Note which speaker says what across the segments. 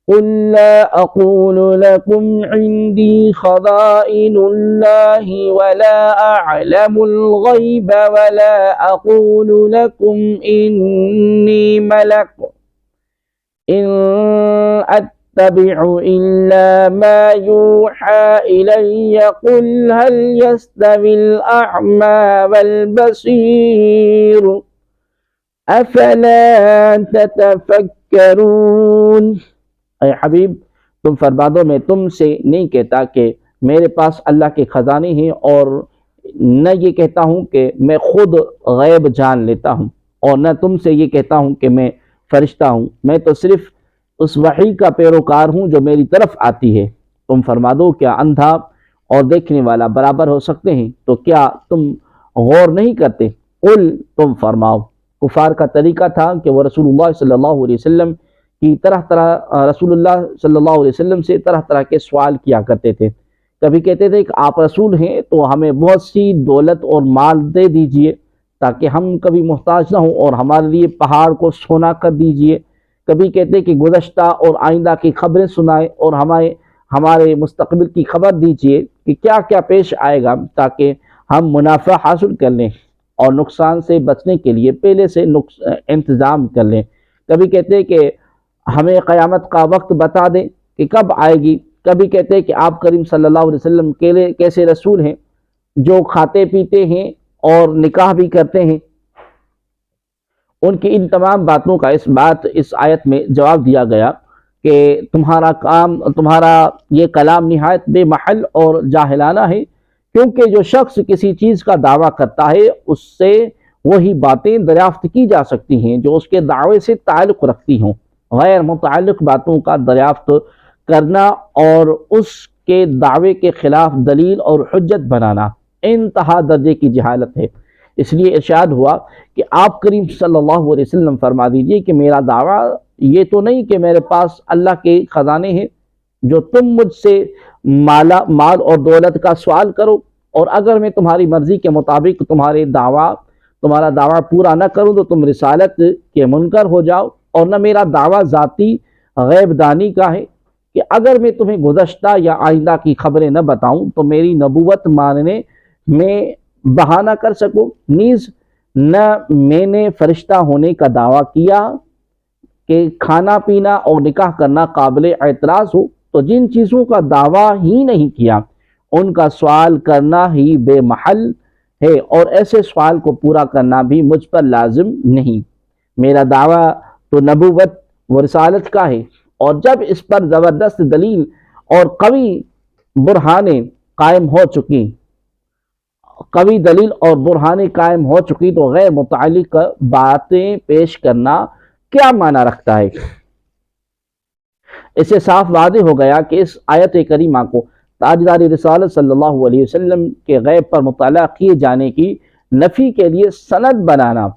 Speaker 1: قل لا أقول لكم عندي خزائن الله ولا أعلم الغيب ولا أقول لكم إني ملك إن أتبع إلا ما يوحى إلي قل هل يستوي الأعمى والبصير أفلا تتفكرون۔ اے حبیب تم فرما دو میں تم سے نہیں کہتا کہ میرے پاس اللہ کے خزانے ہیں، اور نہ یہ کہتا ہوں کہ میں خود غیب جان لیتا ہوں، اور نہ تم سے یہ کہتا ہوں کہ میں فرشتہ ہوں، میں تو صرف اس وحی کا پیروکار ہوں جو میری طرف آتی ہے۔ تم فرما دو کیا اندھا اور دیکھنے والا برابر ہو سکتے ہیں؟ تو کیا تم غور نہیں کرتے؟ قل تم فرماؤ۔ کفار کا طریقہ تھا کہ وہ رسول اللہ صلی اللہ علیہ وسلم کی رسول اللہ صلی اللہ علیہ وسلم سے طرح طرح کے سوال کیا کرتے تھے۔ کبھی کہتے تھے کہ آپ رسول ہیں تو ہمیں بہت سی دولت اور مال دے دیجئے تاکہ ہم کبھی محتاج نہ ہوں، اور ہمارے لیے پہاڑ کو سونا کر دیجئے۔ کبھی کہتے کہ گزشتہ اور آئندہ کی خبریں سنائے اور ہمارے مستقبل کی خبر دیجئے کہ کیا کیا پیش آئے گا تاکہ ہم منافع حاصل کر لیں اور نقصان سے بچنے کے لیے پہلے سے انتظام کر لیں۔ کبھی کہتے کہ ہمیں قیامت کا وقت بتا دیں کہ کب آئے گی۔ کبھی کہتے کہ آپ کریم صلی اللہ علیہ وسلم کیسے رسول ہیں جو کھاتے پیتے ہیں اور نکاح بھی کرتے ہیں۔ ان کی ان تمام باتوں کا اس آیت میں جواب دیا گیا کہ تمہارا یہ کلام نہایت بے محل اور جاہلانہ ہے، کیونکہ جو شخص کسی چیز کا دعویٰ کرتا ہے اس سے وہی باتیں دریافت کی جا سکتی ہیں جو اس کے دعوے سے تعلق رکھتی ہوں۔ غیر متعلق باتوں کا دریافت کرنا اور اس کے دعوے کے خلاف دلیل اور حجت بنانا انتہا درجے کی جہالت ہے۔ اس لیے ارشاد ہوا کہ آپ کریم صلی اللہ علیہ وسلم فرما دیجئے کہ میرا دعویٰ یہ تو نہیں کہ میرے پاس اللہ کے خزانے ہیں جو تم مجھ سے مال اور دولت کا سوال کرو، اور اگر میں تمہاری مرضی کے مطابق تمہارا دعویٰ پورا نہ کروں تو تم رسالت کے منکر ہو جاؤ، اور نہ میرا دعویٰ ذاتی غیب دانی کا ہے کہ اگر میں تمہیں گزشتہ یا آئندہ کی خبریں نہ بتاؤں تو میری نبوت ماننے میں بہانہ کر سکوں، نیز نہ میں نے فرشتہ ہونے کا دعویٰ کیا کہ کھانا پینا اور نکاح کرنا قابل اعتراض ہو۔ تو جن چیزوں کا دعویٰ ہی نہیں کیا ان کا سوال کرنا ہی بے محل ہے، اور ایسے سوال کو پورا کرنا بھی مجھ پر لازم نہیں۔ میرا دعویٰ تو نبوت و رسالت کا ہے، اور جب اس پر زبردست دلیل اور قوی برہانیں قائم ہو چکی تو غیر متعلق باتیں پیش کرنا کیا معنی رکھتا ہے؟ اسے صاف واضح ہو گیا کہ اس آیت کریمہ کو تاجدار رسالت صلی اللہ علیہ وسلم کے غیب پر مطالعہ کیے جانے کی نفی کے لیے سند بنانا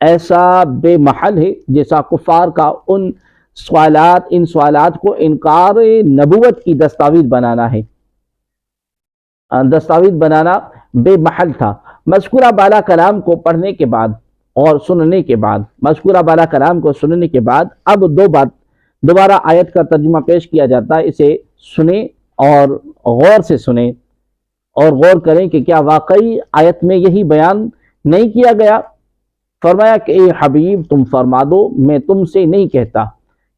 Speaker 1: ایسا بے محل ہے جیسا کفار کا ان سوالات کو انکار نبوت کی دستاویز بنانا بے محل تھا۔ مذکورہ بالا کلام کو پڑھنے کے بعد اور سننے کے بعد اب دوبارہ آیت کا ترجمہ پیش کیا جاتا ہے۔ اسے سنیں اور غور سے سنیں اور غور کریں کہ کیا واقعی آیت میں یہی بیان نہیں کیا گیا۔ فرمایا کہ اے حبیب تم فرما دو میں تم سے نہیں کہتا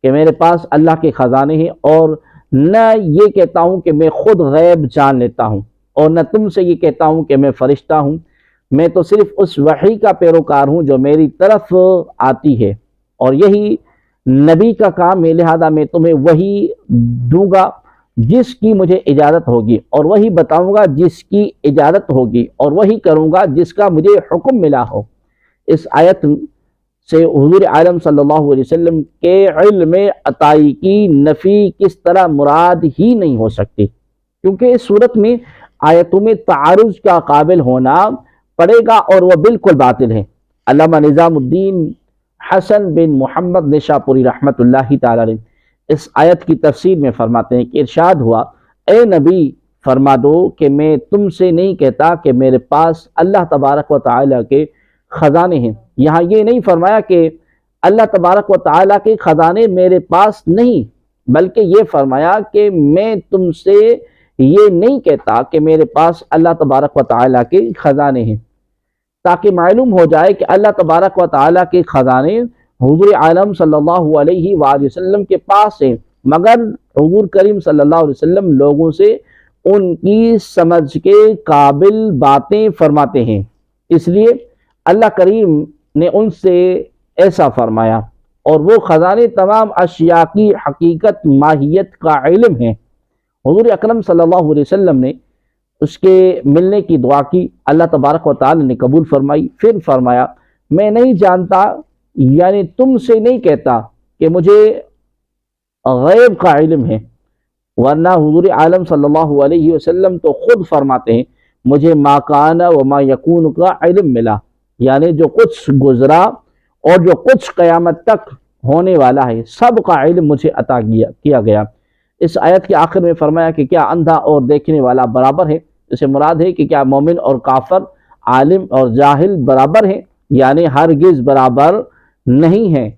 Speaker 1: کہ میرے پاس اللہ کے خزانے ہیں، اور نہ یہ کہتا ہوں کہ میں خود غیب جان لیتا ہوں، اور نہ تم سے یہ کہتا ہوں کہ میں فرشتہ ہوں، میں تو صرف اس وحی کا پیروکار ہوں جو میری طرف آتی ہے، اور یہی نبی کا کام ہے، لہذا میں تمہیں وہی دوں گا جس کی مجھے اجازت ہوگی، اور وہی بتاؤں گا جس کی اجازت ہوگی، اور وہی کروں گا جس کا مجھے حکم ملا ہو۔ اس آیت سے حضور عالم صلی اللہ علیہ وسلم کے علم عطائی کی نفی کس طرح مراد ہی نہیں ہو سکتی، کیونکہ اس صورت میں آیتوں میں تعارض کا قابل ہونا پڑے گا اور وہ بالکل باطل ہے۔ علامہ نظام الدین حسن بن محمد نشاپوری رحمۃ اللہ تعالی علیہ اس آیت کی تفسیر میں فرماتے ہیں کہ ارشاد ہوا، اے نبی فرما دو کہ میں تم سے نہیں کہتا کہ میرے پاس اللہ تبارک و تعالی کے خزانے ہیں۔ یہاں یہ نہیں فرمایا کہ اللہ تبارک و تعالی کے خزانے میرے پاس نہیں، بلکہ یہ فرمایا کہ میں تم سے یہ نہیں کہتا کہ میرے پاس اللہ تبارک و تعالیٰ کے خزانے ہیں، تاکہ معلوم ہو جائے کہ اللہ تبارک و تعالیٰ کے خزانے حضور عالم صلی اللہ علیہ وآلہ وسلم کے پاس ہیں، مگر حضور کریم صلی اللہ علیہ وسلم لوگوں سے ان کی سمجھ کے قابل باتیں فرماتے ہیں، اس لیے اللہ کریم نے ان سے ایسا فرمایا، اور وہ خزانے تمام اشیاء کی حقیقت ماہیت کا علم ہیں۔ حضور اکرم صلی اللہ علیہ وسلم نے اس کے ملنے کی دعا کی، اللہ تبارک و تعالی نے قبول فرمائی، پھر فرمایا میں نہیں جانتا، یعنی تم سے نہیں کہتا کہ مجھے غیب کا علم ہے، ورنہ حضور عالم صلی اللہ علیہ وسلم تو خود فرماتے ہیں مجھے ما کان و ما یکون کا علم ملا، یعنی جو کچھ گزرا اور جو کچھ قیامت تک ہونے والا ہے سب کا علم مجھے عطا کیا گیا۔ اس آیت کے آخر میں فرمایا کہ کیا اندھا اور دیکھنے والا برابر ہے، اس سے مراد ہے کہ کیا مومن اور کافر، عالم اور جاہل برابر ہیں، یعنی ہرگز برابر نہیں ہیں۔